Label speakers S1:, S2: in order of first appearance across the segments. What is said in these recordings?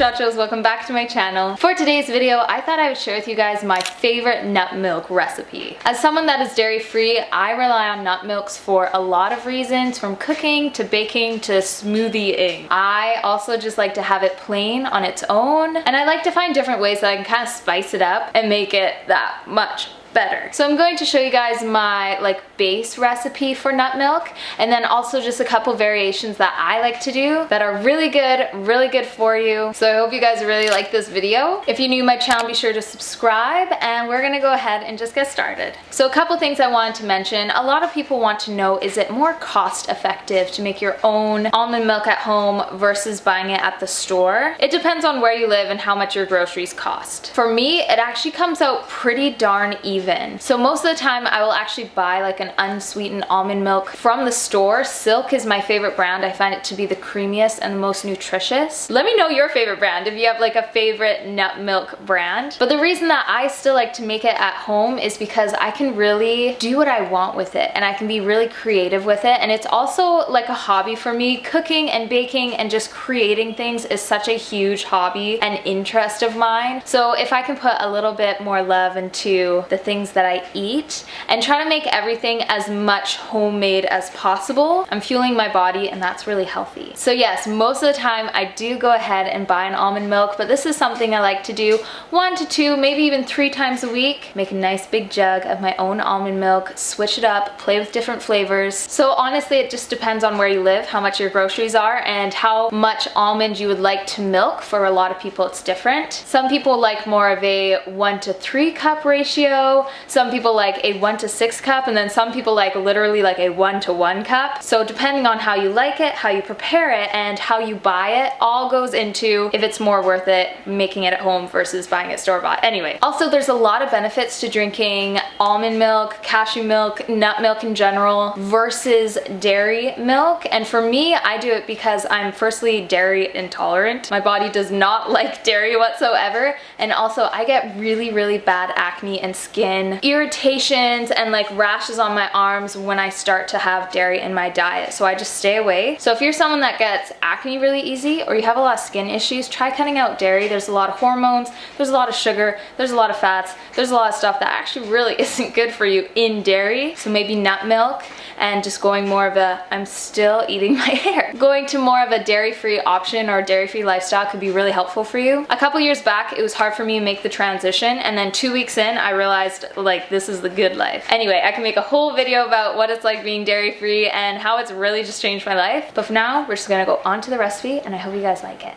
S1: muchachos, welcome back to my channel. For today's video, I thought I would share with you guys my favorite nut milk recipe. As someone that is dairy free, I rely on nut milks for a lot of reasons, from cooking to baking to smoothieing. I also just like to have it plain on its own, and I like to find different ways that I can kind of spice it up and make it that much better. So I'm going to show you guys my base recipe for nut milk, and then also just a couple variations that I like to do that are really good for you. So I hope you guys really like this video. If you're new to my channel, be sure to subscribe, and we're gonna go ahead and just get started. So a couple things I wanted to mention. A lot of people want to know, is it more cost effective to make your own almond milk at home versus buying it at the store? It depends on where you live and how much your groceries cost. For me, it actually comes out pretty darn even. So most of the time I will actually buy an unsweetened almond milk from the store. Silk is my favorite brand. I find it to be the creamiest and the most nutritious. Let me know your favorite brand if you have a favorite nut milk brand. But the reason that I still like to make it at home is because I can really do what I want with it, and I can be really creative with it. And it's also a hobby for me. Cooking and baking and just creating things is such a huge hobby and interest of mine. So if I can put a little bit more love into the things that I eat and try to make everything as much homemade as possible, I'm fueling my body, and that's really healthy. So yes, most of the time I do go ahead and buy an almond milk, but this is something I like to do 1 to 2, maybe even 3 times a week. Make a nice big jug of my own almond milk, switch it up, play with different flavors. So honestly, it just depends on where you live, how much your groceries are, and how much almond you would like to milk. For a lot of people it's different. Some people like more of a 1 to 3 cup ratio. Some people like a 1 to 6 cup, and then some people like literally a 1 to 1 cup. So depending on how you like it, how you prepare it, and how you buy it, all goes into if it's more worth it making it at home versus buying it store-bought. Anyway, also there's a lot of benefits to drinking almond milk, cashew milk, nut milk in general versus dairy milk. And for me, I do it because I'm firstly dairy intolerant. My body does not like dairy whatsoever, and also I get really bad acne and skin irritations and rashes on my arms when I start to have dairy in my diet. So I just stay away. So if you're someone that gets acne really easy, or you have a lot of skin issues, try cutting out dairy. There's a lot of hormones, there's a lot of sugar, there's a lot of fats, there's a lot of stuff that actually really isn't good for you in dairy. So maybe nut milk, and just going more of a, I'm still eating my hair. Going to more of a dairy-free option or dairy-free lifestyle could be really helpful for you. A couple years back, it was hard for me to make the transition, and then 2 weeks in, I realized this is the good life. Anyway, I can make a whole video about what it's like being dairy-free and how it's really just changed my life. But for now, we're just gonna go on to the recipe, and I hope you guys like it.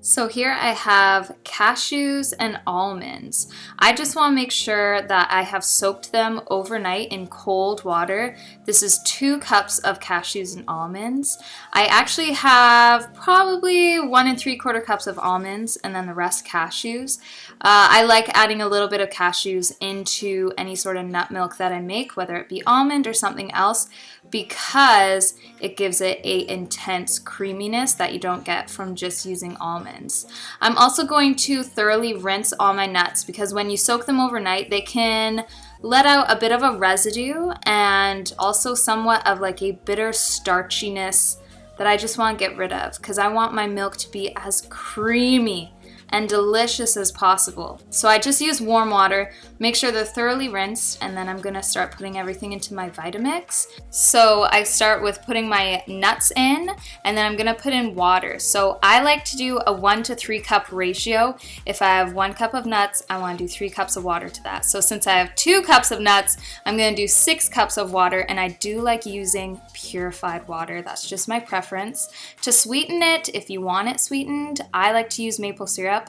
S1: So here I have cashews and almonds. I just want to make sure that I have soaked them overnight in cold water. This is 2 cups of cashews and almonds. I actually have probably 1 3/4 cups of almonds, and then the rest cashews. I like adding a little bit of cashews into any sort of nut milk that I make, whether it be almond or something else, because it gives it a intense creaminess that you don't get from just using almonds. I'm also going to thoroughly rinse all my nuts, because when you soak them overnight, they can let out a bit of a residue and also somewhat of a bitter starchiness that I just want to get rid of, because I want my milk to be as creamy and delicious as possible. So I just use warm water, make sure they're thoroughly rinsed, and then I'm gonna start putting everything into my Vitamix. So I start with putting my nuts in, and then I'm gonna put in water. So I like to do a 1 to 3 cup ratio. If I have 1 cup of nuts, I wanna do 3 cups of water to that. So since I have 2 cups of nuts, I'm gonna do 6 cups of water, and I do like using purified water. That's just my preference. To sweeten it, if you want it sweetened, I like to use maple syrup.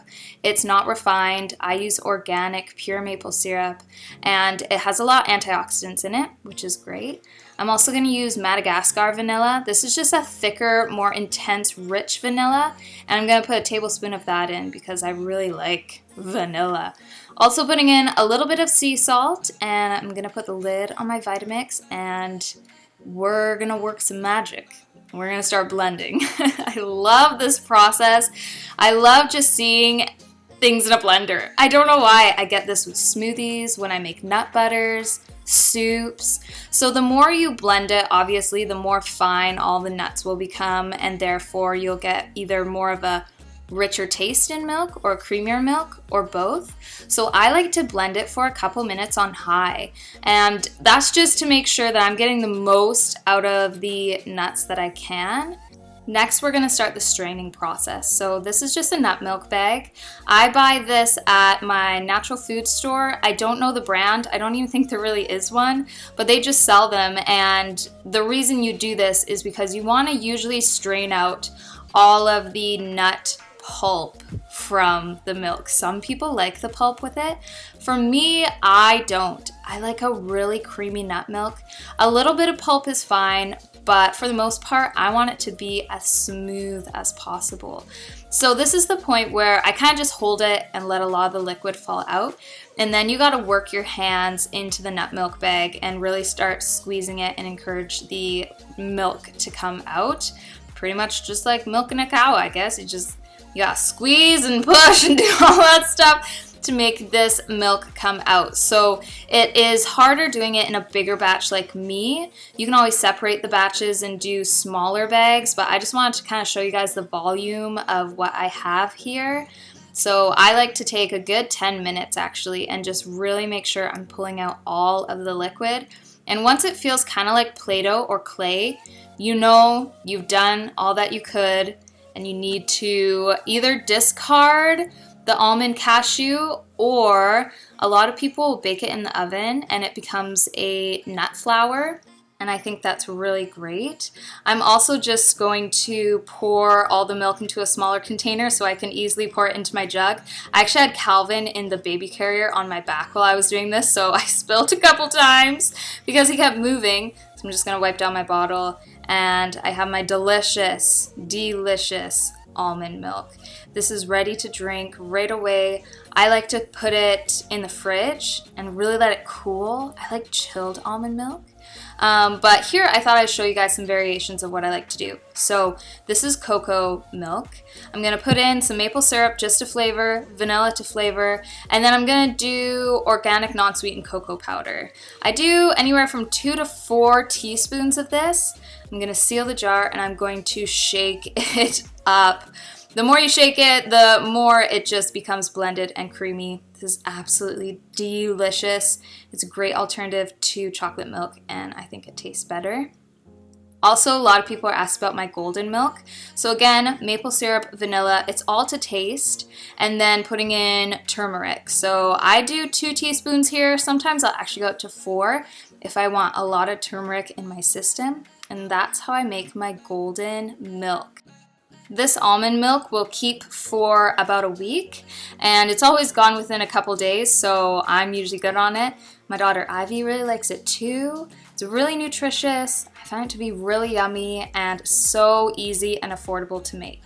S1: It's not refined. I use organic, pure maple syrup, and it has a lot of antioxidants in it, which is great. I'm also going to use Madagascar vanilla. This is just a thicker, more intense, rich vanilla, and I'm going to put a tablespoon of that in because I really like vanilla. Also putting in a little bit of sea salt, and I'm going to put the lid on my Vitamix, and we're going to work some magic. We're gonna start blending. I love this process. I love just seeing things in a blender. I don't know why. I get this with smoothies, when I make nut butters, soups. So the more you blend it, obviously, the more fine all the nuts will become, and therefore you'll get either more of a richer taste in milk or creamier milk or both. So I like to blend it for a couple minutes on high, and that's just to make sure that I'm getting the most out of the nuts that I can. Next, we're gonna start the straining process. So this is just a nut milk bag. I buy this at my natural food store. I don't know the brand. I don't even think there really is one, but they just sell them. And the reason you do this is because you wanna usually strain out all of the nut pulp from the milk. Some people like the pulp with it. For me, I don't. I like a really creamy nut milk. A little bit of pulp is fine, but for the most part, I want it to be as smooth as possible. So this is the point where I kind of just hold it and let a lot of the liquid fall out. And then you gotta work your hands into the nut milk bag and really start squeezing it and encourage the milk to come out. Pretty much just like milking a cow, I guess. You gotta squeeze and push and do all that stuff to make this milk come out. So it is harder doing it in a bigger batch like me. You can always separate the batches and do smaller bags, but I just wanted to kind of show you guys the volume of what I have here. So I like to take a good 10 minutes actually and just really make sure I'm pulling out all of the liquid. And once it feels kind of like Play-Doh or clay, you know you've done all that you could, and you need to either discard the almond cashew, or a lot of people will bake it in the oven and it becomes a nut flour, and I think that's really great. I'm also just going to pour all the milk into a smaller container so I can easily pour it into my jug. I actually had Calvin in the baby carrier on my back while I was doing this, so I spilled a couple times because he kept moving. So I'm just gonna wipe down my bottle, and I have my delicious, delicious almond milk. This is ready to drink right away. I like to put it in the fridge and really let it cool. I like chilled almond milk. But here I thought I'd show you guys some variations of what I like to do. So this is cocoa milk. I'm gonna put in some maple syrup just to flavor, vanilla to flavor, and then I'm gonna do organic non-sweetened cocoa powder. I do anywhere from 2 to 4 teaspoons of this. I'm gonna seal the jar and I'm going to shake it up. The more you shake it, the more it just becomes blended and creamy. This is absolutely delicious. It's a great alternative to chocolate milk, and I think it tastes better. Also, a lot of people are asked about my golden milk. So again, maple syrup, vanilla, it's all to taste, and then putting in turmeric. So I do 2 teaspoons here. Sometimes I'll actually go up to 4 if I want a lot of turmeric in my system, and that's how I make my golden milk. This almond milk will keep for about a week, and it's always gone within a couple days, so I'm usually good on it. My daughter Ivy really likes it too. It's really nutritious. I find it to be really yummy and so easy and affordable to make.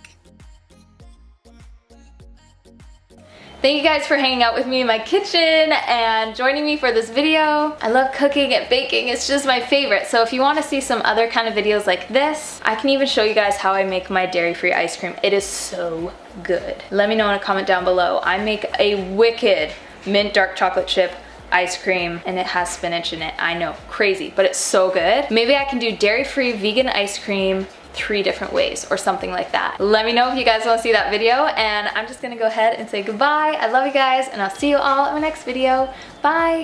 S1: Thank you guys for hanging out with me in my kitchen and joining me for this video. I love cooking and baking, it's just my favorite. So if you want to see some other kind of videos like this, I can even show you guys how I make my dairy-free ice cream. It is so good. Let me know in a comment down below. I make a wicked mint dark chocolate chip ice cream and it has spinach in it. I know, crazy, but it's so good. Maybe I can do dairy-free vegan ice cream 3 different ways or something like that. Let me know if you guys want to see that video, and I'm just gonna go ahead and say goodbye. I love you guys, and I'll see you all in my next video. Bye.